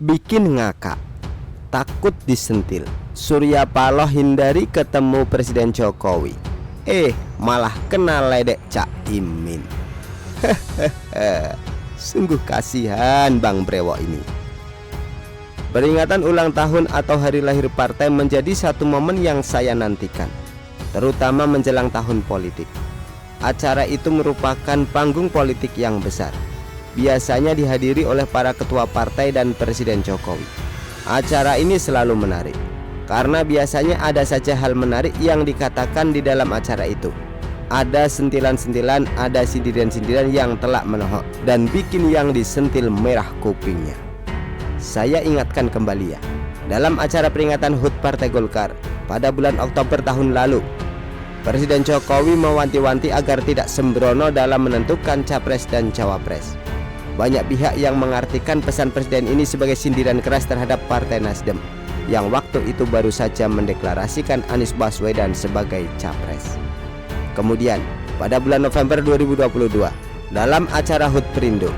bikin ngakak, takut disentil. Surya Paloh hindari ketemu Presiden Jokowi. Malah kena ledek Cak Imin. Sungguh kasihan Bang Brewok ini. Peringatan ulang tahun atau hari lahir partai menjadi satu momen yang saya nantikan, terutama menjelang tahun politik. Acara itu merupakan panggung politik yang besar, biasanya dihadiri oleh para ketua partai dan Presiden Jokowi. Acara ini selalu menarik, karena biasanya ada saja hal menarik yang dikatakan di dalam acara itu. Ada sentilan-sentilan, ada sindiran-sindiran yang telak menohok dan bikin yang disentil merah kupingnya. Saya ingatkan kembali ya, dalam acara peringatan HUT Partai Golkar pada bulan Oktober tahun lalu, Presiden Jokowi mewanti-wanti agar tidak sembrono dalam menentukan capres dan cawapres. Banyak pihak yang mengartikan pesan Presiden ini sebagai sindiran keras terhadap Partai Nasdem yang waktu itu baru saja mendeklarasikan Anies Baswedan sebagai capres. Kemudian pada bulan November 2022, dalam acara HUT Perindo,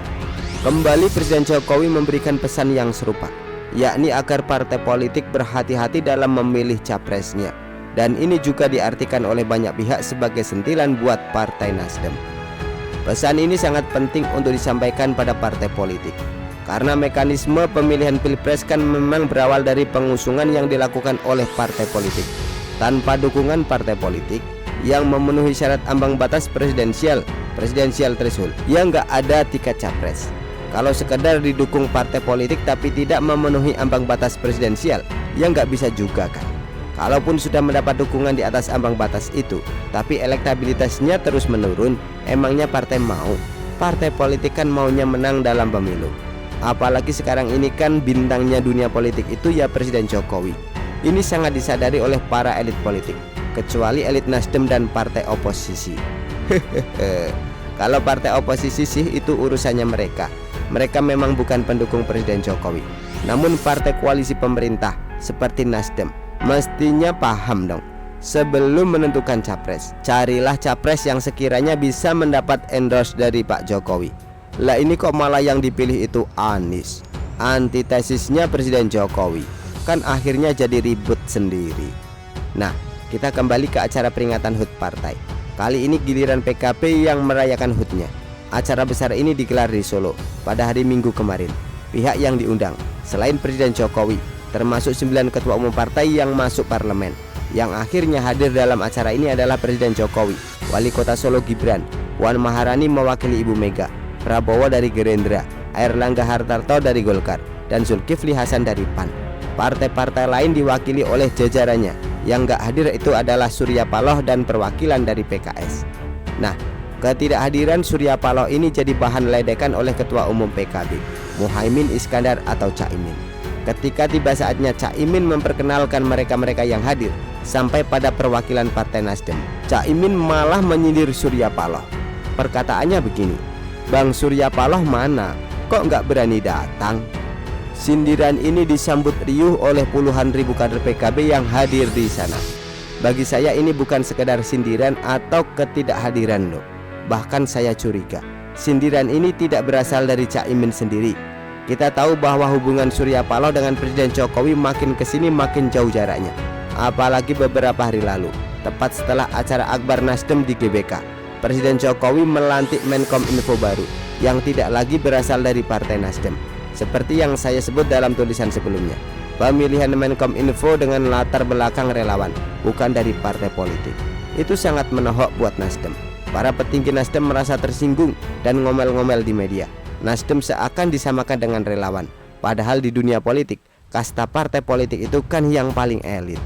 kembali Presiden Jokowi memberikan pesan yang serupa, yakni agar partai politik berhati-hati dalam memilih capresnya. Dan ini juga diartikan oleh banyak pihak sebagai sentilan buat Partai Nasdem. Pesan ini sangat penting untuk disampaikan pada partai politik, karena mekanisme pemilihan pilpres kan memang berawal dari pengusungan yang dilakukan oleh partai politik. Tanpa dukungan partai politik yang memenuhi syarat ambang batas presidensial threshold, yang nggak ada tiket capres. Kalau sekedar didukung partai politik tapi tidak memenuhi ambang batas presidensial, ya nggak bisa juga kan. Kalaupun sudah mendapat dukungan di atas ambang batas itu, tapi elektabilitasnya terus menurun, emangnya partai mau? Partai politik kan maunya menang dalam pemilu. Apalagi sekarang ini kan bintangnya dunia politik itu ya Presiden Jokowi. Ini sangat disadari oleh para elit politik, kecuali elit Nasdem dan partai oposisi. Kalau partai oposisi sih itu urusannya mereka. Mereka memang bukan pendukung Presiden Jokowi. Namun partai koalisi pemerintah seperti Nasdem mestinya paham dong, sebelum menentukan capres, carilah capres yang sekiranya bisa mendapat endorse dari Pak Jokowi. Lah ini kok malah yang dipilih itu Anies, antitesisnya Presiden Jokowi. Kan akhirnya jadi ribut sendiri. Nah, kita kembali ke acara peringatan HUT partai. Kali ini giliran PKB yang merayakan HUT-nya. Acara besar ini digelar di Solo pada hari Minggu kemarin. Pihak yang diundang selain Presiden Jokowi, termasuk 9 ketua umum partai yang masuk parlemen. Yang akhirnya hadir dalam acara ini adalah Presiden Jokowi, Wali Kota Solo Gibran, Puan Maharani mewakili Ibu Mega, Prabowo dari Gerindra, Airlangga Hartarto dari Golkar, dan Zulkifli Hasan dari PAN. Partai-partai lain diwakili oleh jajarannya. Yang nggak hadir itu adalah Surya Paloh dan perwakilan dari PKS. Nah, ketidakhadiran Surya Paloh ini jadi bahan ledekan oleh Ketua Umum PKB, Muhaimin Iskandar atau Caimin. Ketika tiba saatnya Caimin memperkenalkan mereka-mereka yang hadir sampai pada perwakilan Partai Nasdem, Caimin malah menyindir Surya Paloh. Perkataannya begini, "Bang Surya Paloh mana? Kok nggak berani datang?" Sindiran ini disambut riuh oleh puluhan ribu kader PKB yang hadir di sana. Bagi saya ini bukan sekedar sindiran atau ketidakhadiran loh. Bahkan saya curiga, sindiran ini tidak berasal dari Caimin sendiri. Kita tahu bahwa hubungan Surya Paloh dengan Presiden Jokowi makin kesini makin jauh jaraknya. Apalagi beberapa hari lalu, tepat setelah acara Akbar Nasdem di GBK, Presiden Jokowi melantik Menkom Info baru yang tidak lagi berasal dari Partai Nasdem. Seperti yang saya sebut dalam tulisan sebelumnya, pemilihan Menkom Info dengan latar belakang relawan, bukan dari partai politik. Itu sangat menohok buat Nasdem. Para petinggi Nasdem merasa tersinggung dan ngomel-ngomel di media. Nasdem seakan disamakan dengan relawan, padahal di dunia politik, kasta partai politik itu kan yang paling elit.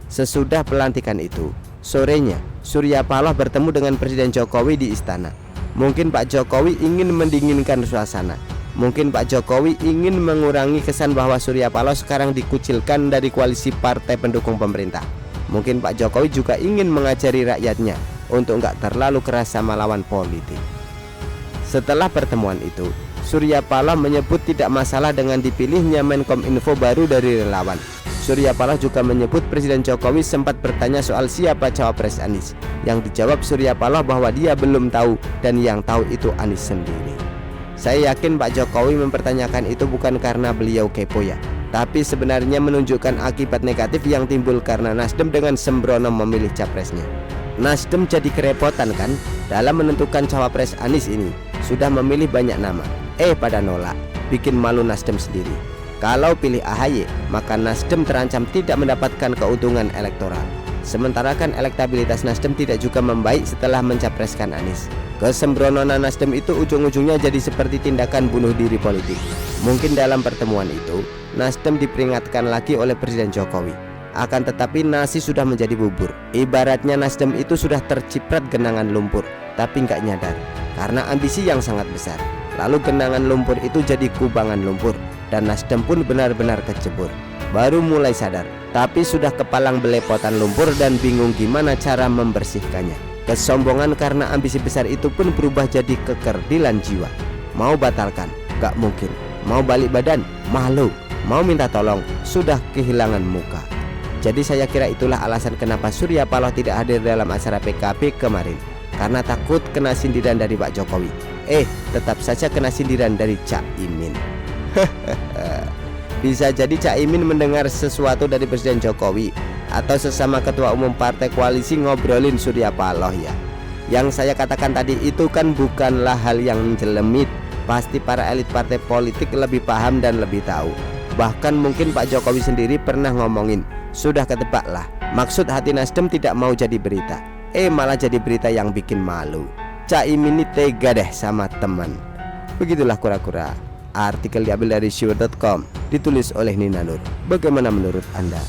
Sesudah pelantikan itu, sorenya Surya Paloh bertemu dengan Presiden Jokowi di istana. Mungkin Pak Jokowi ingin mendinginkan suasana. Mungkin Pak Jokowi ingin mengurangi kesan bahwa Surya Paloh sekarang dikucilkan dari koalisi partai pendukung pemerintah. Mungkin Pak Jokowi juga ingin mengajari rakyatnya untuk nggak terlalu keras sama lawan politik. Setelah pertemuan itu, Surya Paloh menyebut tidak masalah dengan dipilihnya Menkom Info baru dari relawan. Surya Paloh juga menyebut Presiden Jokowi sempat bertanya soal siapa cawapres Anies. Yang dijawab Surya Paloh bahwa dia belum tahu dan yang tahu itu Anies sendiri. Saya yakin Pak Jokowi mempertanyakan itu bukan karena beliau kepo ya, tapi sebenarnya menunjukkan akibat negatif yang timbul karena Nasdem dengan sembrono memilih capresnya. Nasdem jadi kerepotan kan dalam menentukan cawapres Anies ini. Sudah memilih banyak nama, pada nolak, bikin malu Nasdem sendiri. Kalau pilih AHY, maka Nasdem terancam tidak mendapatkan keuntungan elektoral. Sementara kan elektabilitas Nasdem tidak juga membaik setelah mencapreskan Anies. Kesembronoan Nasdem itu ujung-ujungnya jadi seperti tindakan bunuh diri politik. Mungkin dalam pertemuan itu Nasdem diperingatkan lagi oleh Presiden Jokowi. Akan tetapi nasi sudah menjadi bubur. Ibaratnya Nasdem itu sudah terciprat genangan lumpur, tapi nggak nyadar karena ambisi yang sangat besar. Lalu genangan lumpur itu jadi kubangan lumpur, dan Nasdem pun benar-benar kecebur. Baru mulai sadar, tapi sudah kepalang belepotan lumpur dan bingung gimana cara membersihkannya. Kesombongan karena ambisi besar itu pun berubah jadi kekerdilan jiwa. Mau batalkan, gak mungkin. Mau balik badan, malu. Mau minta tolong, sudah kehilangan muka. Jadi saya kira itulah alasan kenapa Surya Paloh tidak hadir dalam acara PKB kemarin, karena takut kena sindiran dari Pak Jokowi. Tetap saja kena sindiran dari Cak Imin. Bisa jadi Cak Imin mendengar sesuatu dari Presiden Jokowi atau sesama ketua umum partai koalisi ngobrolin Surya Paloh ya. Yang saya katakan tadi itu kan bukanlah hal yang menjelemit. Pasti para elit partai politik lebih paham dan lebih tahu. Bahkan mungkin Pak Jokowi sendiri pernah ngomongin, sudah ketebak lah, maksud hati Nasdem tidak mau jadi berita. Malah jadi berita yang bikin malu. Cak Imin ini tega deh sama teman. Begitulah kura-kura. Artikel diambil dari syur.com, ditulis oleh Nina Nur. Bagaimana menurut Anda?